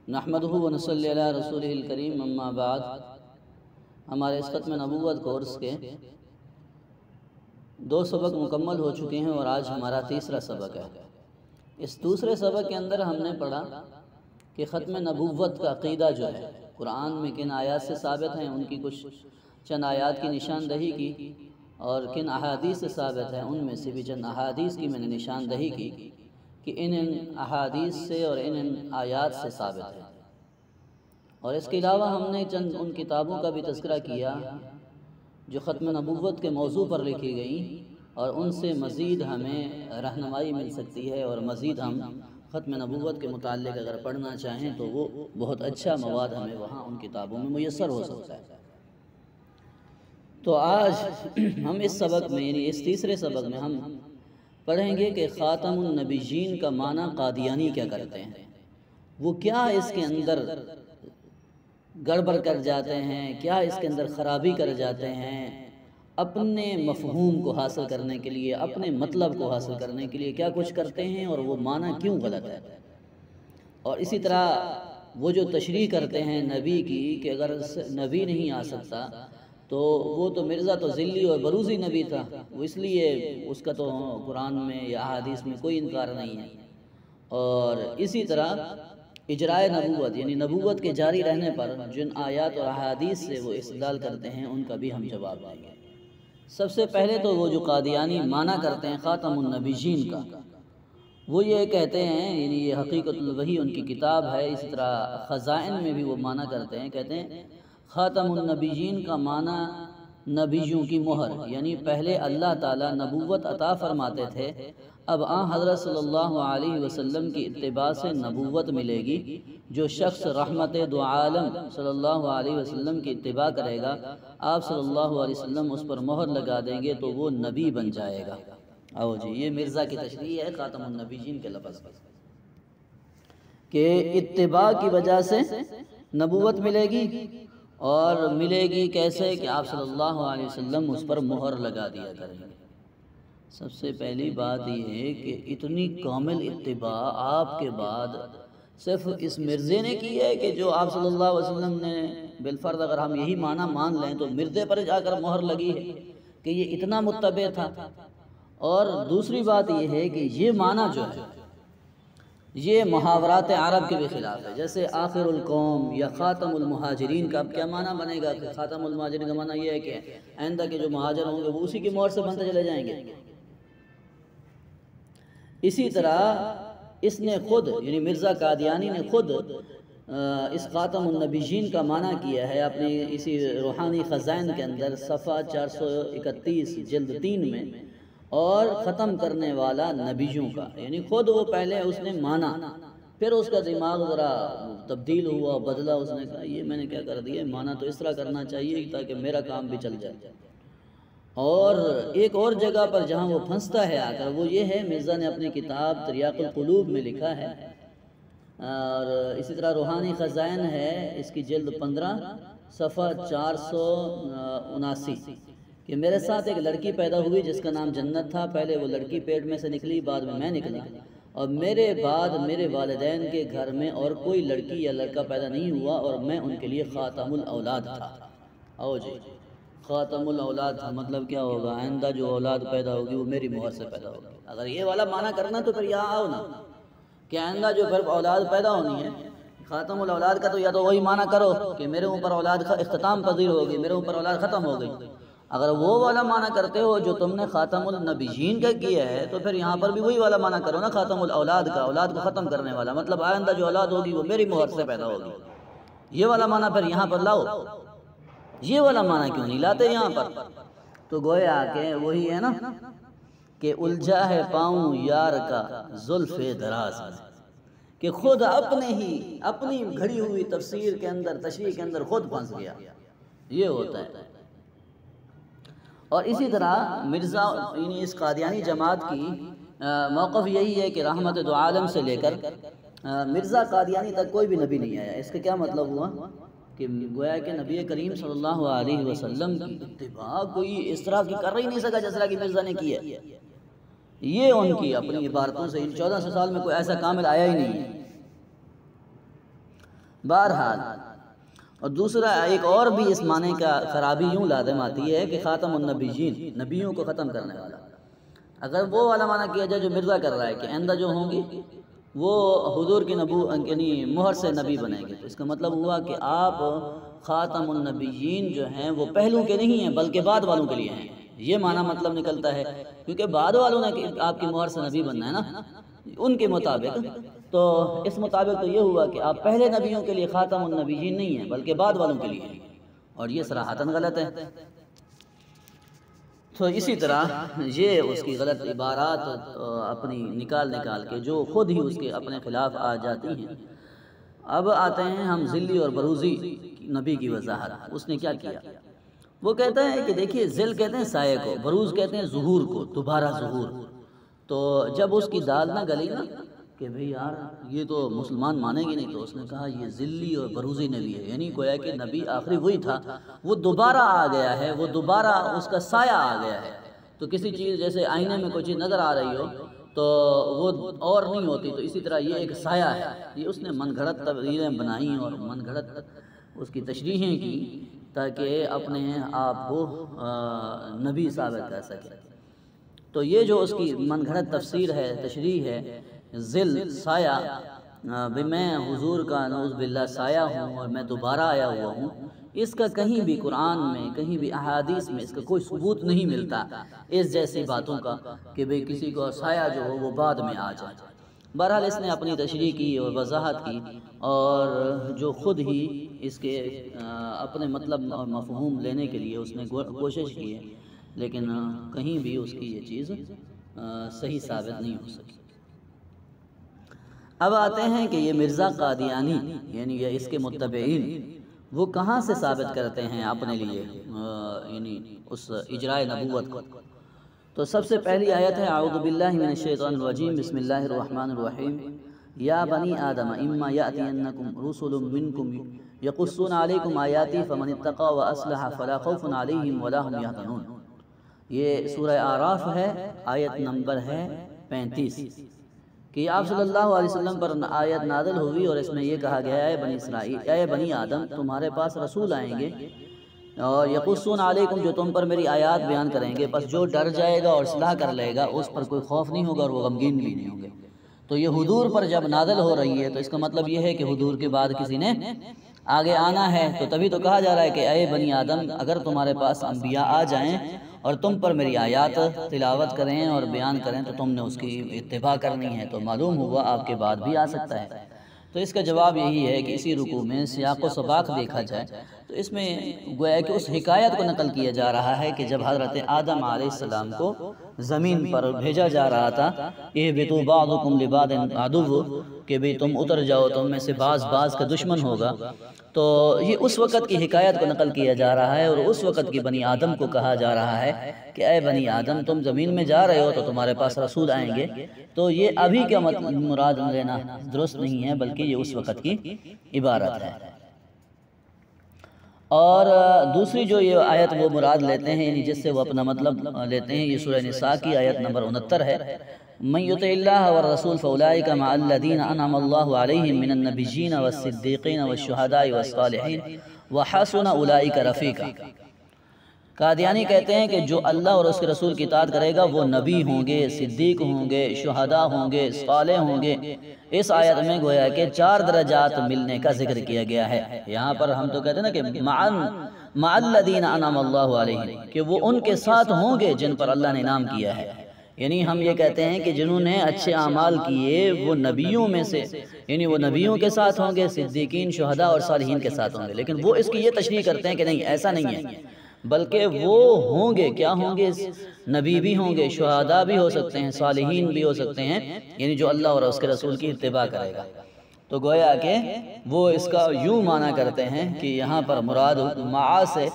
نحمدہ و نصلی علی رسولہ الکریم، اما بعد۔ ہمارے اس ختم نبوت کورس کے 2 سبق مکمل ہو چکے ہیں اور آج ہمارا تیسرا سبق ہے۔ اس دوسرے سبق کے اندر ہم نے پڑھا کہ ختم نبوت کا عقیدہ جو ہے قرآن میں کن آیات سے ثابت ہیں، ان کی کچھ چند آیات کی نشاندہی کی، اور کن احادیث سے ثابت ہیں، ان میں سے بھی چند احادیث کی میں نے نشاندہی کی کہ ان احادیث سے اور ان آیات سے ثابت ہے۔ اور اس کے علاوہ ہم نے چند ان کتابوں کا بھی تذکرہ کیا جو ختم نبوت کے موضوع پر لکھی گئیں، اور ان سے مزید ہمیں رہنمائی مل سکتی ہے، اور مزید ہم ختم نبوت کے متعلق اگر پڑھنا چاہیں تو وہ بہت اچھا مواد ہمیں وہاں ان کتابوں میں میسر ہو سکتا ہے۔ تو آج ہم اس سبق میں، یعنی اس تیسرے سبق میں ہم پڑھیں گے کہ خاتم النبیین کا معنی قادیانی کیا کرتے ہیں، وہ کیا اس کے اندر گڑبڑ کر جاتے ہیں، کیا اس کے اندر خرابی کر جاتے ہیں، اپنے مفہوم کو حاصل کرنے کے لیے، اپنے مطلب کو حاصل کرنے کے لیے کیا کچھ کرتے ہیں، اور وہ معنی کیوں غلط ہے۔ اور اسی طرح وہ جو تشریح کرتے ہیں نبی کی کہ اگر نبی نہیں آ سکتا تو وہ تو مرزا تو ذلی اور بروزی نبی تھا، وہ اس لیے اس کا تو قرآن میں یا احادیث میں کوئی انکار نہیں ہے۔ اور اسی طرح اجرائے نبوت، یعنی نبوت کے جاری رہنے پر جن آیات اور احادیث سے وہ استدلال کرتے ہیں، ان کا بھی ہم جواب دیں گے۔ سب سے پہلے تو وہ جو قادیانی معنی کرتے ہیں خاتم النبیین کا، وہ یہ کہتے ہیں، یعنی یہ حقیقت الوحی ان کی کتاب ہے، اسی طرح خزائن میں بھی وہ معنی کرتے ہیں، کہتے ہیں خاتم النبیین کا معنی نبیوں کی مہر، یعنی پہلے اللہ تعالیٰ نبوت عطا فرماتے تھے، اب حضرت صلی اللہ علیہ وسلم کی اتباع سے نبوت ملے گی۔ جو شخص رحمت دو عالم صلی اللہ علیہ وسلم کی اتباع کرے گا، آپ صلی اللہ علیہ وسلم اس پر مہر لگا دیں گے تو وہ نبی بن جائے گا۔ آؤ جی، یہ مرزا کی تشریح ہے خاتم النبیین کے لفظ کہ اتباع کی وجہ سے نبوت ملے گی، اور ملے گی کیسے کہ آپ صلی اللہ علیہ وسلم اس پر مہر لگا دیا کریں گے۔ سب سے پہلی بات یہ ہے کہ اتنی کامل اتباع آپ کے بعد صرف اس مرزے نے کی ہے کہ جو آپ صلی اللہ علیہ وسلم نے بالفرض اگر ہم یہی معنی مان لیں تو مرزے پر جا کر مہر لگی ہے کہ یہ اتنا متبع تھا۔ اور دوسری بات یہ ہے کہ یہ معنی جو ہے یہ محاورات عرب کے بھی خلاف ہے، جیسے آخر القوم یا خاتم المہاجرین کا اب کیا معنی بنے گا کہ خاتم المہاجرین کا معنی یہ ہے کہ آئندہ کے جو مہاجر ہوں گے وہ اسی کی مہر سے بنتے چلے جائیں گے۔ اسی طرح اس نے خود، یعنی مرزا قادیانی نے خود اس خاتم النبیین کا معنی کیا ہے اپنی اسی روحانی خزائن کے اندر صفحہ 431 جلد 3 میں، اور ختم کرنے والا نبیوں کا، یعنی خود وہ پہلے اس نے مانا، پھر اس کا دماغ ذرا تبدیل ہوا، بدلا، اس نے کہا یہ میں نے کیا کر دیا، مانا تو اس طرح کرنا چاہیے تاکہ میرا کام بھی چل جائے۔ اور ایک اور جگہ پر جہاں وہ پھنستا ہے آ کر وہ یہ ہے، مرزا نے اپنی کتاب تریاق القلوب میں لکھا ہے، اور اسی طرح روحانی خزائن ہے اس کی جلد 15 صفحہ 479 کہ میرے ساتھ ایک لڑکی پیدا ہوئی جس کا نام جنت تھا، پہلے وہ لڑکی پیٹ میں سے نکلی، بعد میں نکلا، اور میرے بعد میرے والدین کے گھر میں اور کوئی لڑکی یا لڑکا پیدا نہیں ہوا، اور میں ان کے لیے خاتم الاولاد تھا۔ آؤ جی، خاتم الاولاد تھا مطلب کیا ہوگا؟ آئندہ جو اولاد پیدا ہوگی وہ میری مہر سے پیدا ہوگی۔ اگر یہ والا معنی کرنا تو پھر یہاں آؤ نا کہ آئندہ جو پھر اولاد پیدا ہونی ہے، خاتم الاولاد کا تو یا تو وہی معنی کرو کہ میرے اوپر اولاد اختتام پذیر ہوگی، میرے اوپر اولاد ختم ہو گئی۔ اگر وہ والا معنی کرتے ہو جو تم نے خاتم النبیین کا کیا ہے تو پھر یہاں پر بھی وہی والا معنی کرو نا، خاتم الاولاد کا، اولاد کو ختم کرنے والا، مطلب آئندہ جو اولاد ہوگی وہ میری مہر سے پیدا ہوگی۔ یہ والا معنی پھر یہاں پر لاؤ، یہ والا معنی کیوں نہیں لاتے یہاں پر؟ تو گویا کہ وہی ہے نا کہ الجھا ہے پاؤں یار کا زلف دراز میں، کہ خود اپنی گھڑی ہوئی تفسیر کے اندر، تشریح کے اندر خود پھنس گیا، یہ ہوتا ہے۔ اور اسی طرح مرزا، یعنی اس قادیانی جماعت کی موقف یہی ہے کہ رحمت دو عالم سے لے کر مرزا قادیانی تک کوئی بھی نبی نہیں آیا۔ اس کا کیا مطلب ہوا کہ گویا کہ نبی کریم صلی اللہ علیہ وسلم کی اتباع کوئی اس طرح کی کر ہی نہیں سکا جس طرح کی مرزا نے کی ہے۔ یہ ان کی اپنی عبارتوں سے ان 1400 سال میں کوئی ایسا کامل آیا ہی نہیں ہے۔ بہرحال، اور دوسرا ایک اور بھی اس معنی کا خرابی یوں لازم آتی ہے کہ خاتم النبیین، نبیوں کو ختم کرنے والا، اگر وہ والا معنی کیا جائے جو مرزا کر رہا ہے کہ آئندہ جو ہوں گی وہ حضور کی یعنی مہر سے نبی بنیں گے، تو اس کا مطلب ہوا کہ آپ خاتم النبیین جو ہیں وہ پہلو کے نہیں ہیں بلکہ بعد والوں کے لیے ہیں، یہ معنی مطلب نکلتا ہے، کیونکہ بعد والوں نے آپ کی مہر سے نبی بننا ہے نا ان کے مطابق، تو اس مطابق تو یہ ہوا کہ آپ پہلے نبیوں کے لیے خاتم النبیین نہیں ہیں بلکہ بعد والوں کے لیے ہیں، اور یہ صراحتاً غلط ہے۔ تو اسی طرح یہ اس کی غلط عبارات اپنی نکال کے جو خود ہی اس کے اپنے خلاف آ جاتی ہیں۔ اب آتے ہیں ہم ذلی اور بروزی نبی کی وضاحت۔ اس نے کیا کیا؟ وہ کہتا ہے کہ دیکھیے، ذل کہتے ہیں سائے کو، بروز کہتے ہیں ظہور کو، دوبارہ ظہور۔ تو جب اس کی دال نہ گلی نا کہ بھئی یار یہ تو مسلمان مانیں گے نہیں، تو اس نے کہا یہ ذلی اور بروزی نبی ہے، یعنی گویا کہ نبی آخری وہی تھا، وہ دوبارہ آ گیا ہے، وہ دوبارہ اس کا سایہ آ گیا ہے۔ تو کسی چیز جیسے آئینے میں کوئی چیز نظر آ رہی ہو تو وہ اور نہیں ہوتی، تو اسی طرح یہ ایک سایہ ہے۔ یہ اس نے من گھڑت تبدیلیں بنائیں اور من گھڑت اس کی تشریحیں کی تاکہ اپنے آپ کو نبی ثابت کر سکے۔ تو یہ جو اس کی من گھڑت تفسیر ہے، تشریح ہے، ذل سایہ، میں حضور کا نعوذ باللہ سایہ ہوں اور میں دوبارہ آیا ہوا ہوں، اس کا کہیں بھی قرآن میں، کہیں بھی احادیث میں اس کا کوئی ثبوت نہیں ملتا اس جیسی باتوں کا کہ بھئی کسی کو سایہ جو ہو وہ بعد میں آ جائے۔ بہرحال اس نے اپنی تشریح کی اور وضاحت کی، اور جو خود ہی اس کے اپنے مطلب اور مفہوم لینے کے لیے اس نے کوشش کی ہے، لیکن کہیں بھی اس کی یہ چیز صحیح ثابت نہیں ہو سکی۔ اب آتے ہیں کہ یہ مرزا قادیانی یعنی یہ اس کے متبعین وہ کہاں سے ثابت کرتے ہیں اپنے لیے یعنی اس اجرائے نبوت کو۔ تو سب سے پہلی آیت ہے اعوذ باللہ من الشیطان الرجیم، بسم اللہ الرحمن الرحیم، یا بنی آدم اما یأتینکم رسل منکم یقصون علیکم آیاتی فمن اتقى واصلح فلا خوف علیہم ولا هم یحزنون۔ یہ سورہ اعراف ہے، آیت نمبر ہے 35، کہ آپ صلی اللہ علیہ وسلم پر آیت نازل ہوئی اور اس میں یہ کہا گیا ہے بنی اسرائیل، اے بنی آدم تمہارے پاس رسول آئیں گے اور یقصون علیکم جو تم پر میری آیات بیان کریں گے، بس جو ڈر جائے گا اور اصلاح کر لے گا اس پر کوئی خوف نہیں ہوگا اور وہ غمگین بھی نہیں ہوں گے۔ تو یہ حضور پر جب نازل ہو رہی ہے تو اس کا مطلب یہ ہے کہ حضور کے بعد کسی نے آگے آنا ہے، تو تبھی تو کہا جا رہا ہے کہ اے بنی آدم اگر تمہارے پاس انبیاء آ جائیں اور تم پر میری آیات تلاوت کریں اور بیان کریں تو تم نے اس کی اتباع کرنی ہے، تو معلوم ہوا آپ کے بعد بھی آ سکتا ہے۔ تو اس کا جواب یہی ہے کہ اسی رکوع میں سیاق و سباق دیکھا جائے تو اس میں گویا کہ اس حکایت کو نقل کیا جا رہا ہے کہ جب حضرت آدم علیہ السلام کو زمین پر بھیجا جا رہا تھا، اہبطوا بعضکم لبعض عدو، کہ بھی تم اتر جاؤ، تم میں سے بعض کا دشمن ہوگا، تو یہ اس وقت کی حکایت کو نقل کیا جا رہا ہے اور اس وقت کی بنی آدم کو کہا جا رہا ہے کہ اے بنی آدم تم زمین میں جا رہے ہو تو تمہارے پاس رسول آئیں گے۔ تو یہ ابھی کا مراد لینا درست نہیں ہے بلکہ یہ اس وقت کی عبارت ہے۔ اور دوسری جو یہ آیت وہ مراد لیتے ہیں یعنی جس سے وہ اپنا مطلب لیتے ہیں، یہ سورہ نساء کی آیت نمبر 69 ہے، من یطع اللہ والرسول فاولئک مع الذین انعم اللہ علیہم من النبیین والصدیقین والشہداء والصالحین وحسن اولئک رفیقا۔ قادیانی کہتے ہیں کہ جو اللہ اور اس کے رسول کی اطاعت کرے گا وہ نبی ہوں گے، صدیق ہوں گے، شہداء ہوں گے، صالح ہوں گے۔ اس آیت میں گویا کہ 4 درجات ملنے کا ذکر کیا گیا ہے۔ یہاں پر ہم تو کہتے ہیں نا کہ مع الذین انعم اللہ علیہم، کہ وہ ان کے ساتھ ہوں گے جن پر اللہ نے انعام کیا ہے۔ یعنی ہم یہ کہتے ہیں کہ جنہوں نے اچھے اعمال کیے وہ نبیوں میں سے، یعنی وہ نبیوں کے ساتھ ہوں گے، صدیقین، شہداء اور صالحین کے ساتھ ہوں گے، لیکن وہ اس کی یہ تشریح کرتے ہیں کہ نہیں ایسا نہیں ہے، بلکہ وہ ہوں گے، کیا ہوں گے؟ نبی بھی ہوں گے، شہداء بھی ہو سکتے ہیں، صالحین بھی ہو سکتے ہیں، یعنی جو اللہ اور اس کے رسول کی اتباع کرے گا۔ تو گویا کہ وہ اس کا یوں معنی کرتے ہیں کہ یہاں پر مراد مع سے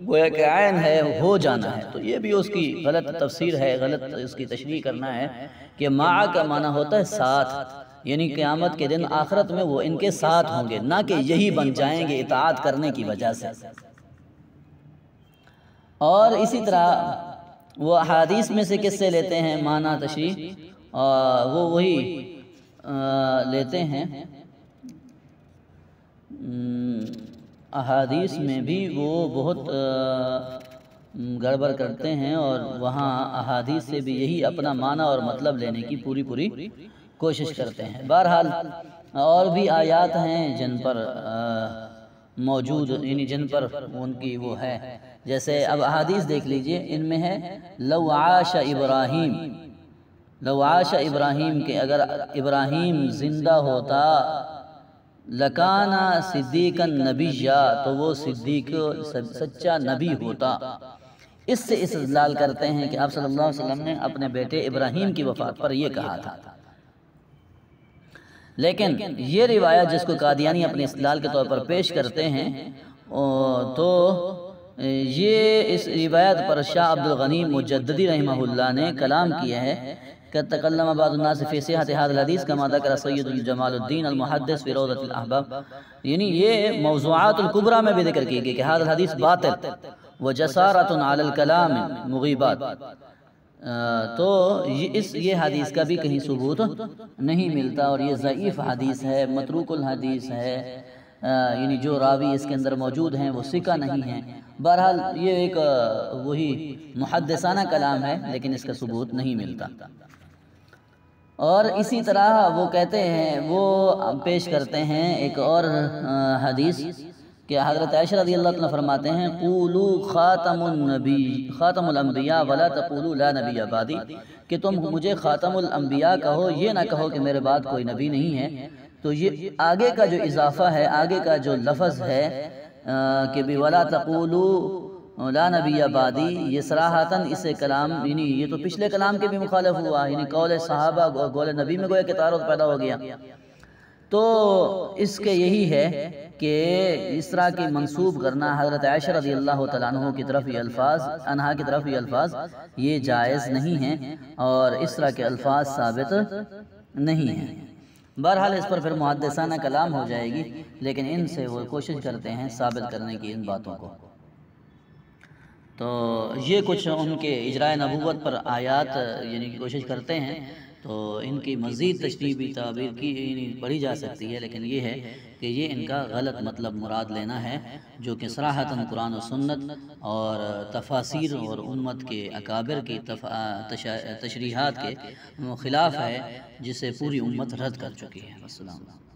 گویا کہ عین ہے، ہو جانا ہے، تو یہ بھی اس کی غلط تفسیر ہے، غلط اس کی تشریح کرنا ہے کہ مع کا معنی ہوتا ہے ساتھ، یعنی قیامت کے دن آخرت میں وہ ان کے ساتھ ہوں گے، نہ کہ یہی بن جائیں گے اطاعت کرنے کی وجہ سے۔ اور اسی طرح وہ احادیث میں سے کس سے لیتے ہیں معنی تشریح، وہ وہی لیتے ہیں احادیث میں بھی وہ بہت گڑبڑ کرتے ہیں، اور وہاں احادیث سے بھی یہی اپنا معنی اور مطلب لینے کی پوری کوشش کرتے ہیں۔ بہرحال اور بھی آیات ہیں جن پر موجود، یعنی جن پر ان کی وہ ہے، جیسے اب احادیث دیکھ لیجئے، ان میں ہے لو عاش ابراہیم، لو عاش ابراہیم کہ اگر ابراہیم زندہ ہوتا، لکانا صدیقا نبیا تو وہ صدیق سچا نبی ہوتا۔ اس سے استدلال کرتے ہیں کہ آپ صلی اللہ علیہ وسلم نے اپنے بیٹے ابراہیم کی وفات پر یہ کہا تھا۔ لیکن یہ روایت جس کو قادیانی اپنے استدلال کے طور پر پیش کرتے ہیں، تو یہ اس روایت پر شاہ عبد الغنی مجددی رحمہ اللہ نے کلام کیا ہے کہ تکلم بعض الناس فی صحت هذا الحدیث کما ذکر سید الجمال الدین المحدث فی روضۃ الاحباب، یعنی یہ موضوعات الکبریٰ میں بھی ذکر کی گئی کہ هذا الحدیث باطل وجسارۃ علی الکلام مغیبات، تو یہ حدیث کا بھی کہیں ثبوت نہیں ملتا، اور یہ ضعیف حدیث ہے، متروک الحدیث ہے، یعنی جو راوی اس کے اندر موجود ہیں وہ ثقہ نہیں ہیں۔ بہرحال یہ ایک وہی محدثانہ کلام ہے، لیکن اس کا ثبوت نہیں ملتا۔ اور اسی طرح وہ کہتے ہیں، وہ پیش کرتے ہیں ایک اور حدیث کہ حضرت عائشہ رضی اللہ عنہ فرماتے ہیں قولوا خاتم الانبیاء ولا تقولوا لا نبی بعدی، کہ تم مجھے خاتم الانبیاء کہو، یہ نہ کہو کہ میرے بعد کوئی نبی نہیں ہے۔ تو یہ آگے کا جو اضافہ ہے، آگے کا جو لفظ ہے کہ ولا تقولوا لا نبی بعدی، یہ صراحتاً اسے کلام، یعنی یہ تو پچھلے کلام کے بھی مخالف ہوا، یعنی قول صحابہ قول نبی میں گویا کہ تعارض پیدا ہو گیا۔ تو اس کے یہی ہے کہ اس طرح کی منسوب کرنا حضرت عائشہ رضی اللہ تعالیٰ عنہ کی طرف یہ الفاظ، عنہا کی طرف یہ الفاظ، یہ جائز نہیں ہیں، اور اس طرح کے الفاظ ثابت نہیں ہیں۔ بہرحال اس پر پھر محدثانہ کلام ہو جائے گی، لیکن ان سے وہ کوشش کرتے ہیں ثابت کرنے کی ان باتوں کو۔ تو یہ کچھ ان کے اجراء نبوت پر آیات یعنی کی کوشش کرتے ہیں، تو ان کی مزید تشریح بھی تعبیر کی پڑھی جا سکتی ہے، لیکن یہ ہے کہ یہ ان کا غلط مطلب مراد لینا ہے، جو کہ صراحتاً قرآن و سنت اور تفاسیر اور امت کے اکابر کی تشریحات کے خلاف ہے، جسے پوری امت رد کر چکی ہے۔ السلام علیکم۔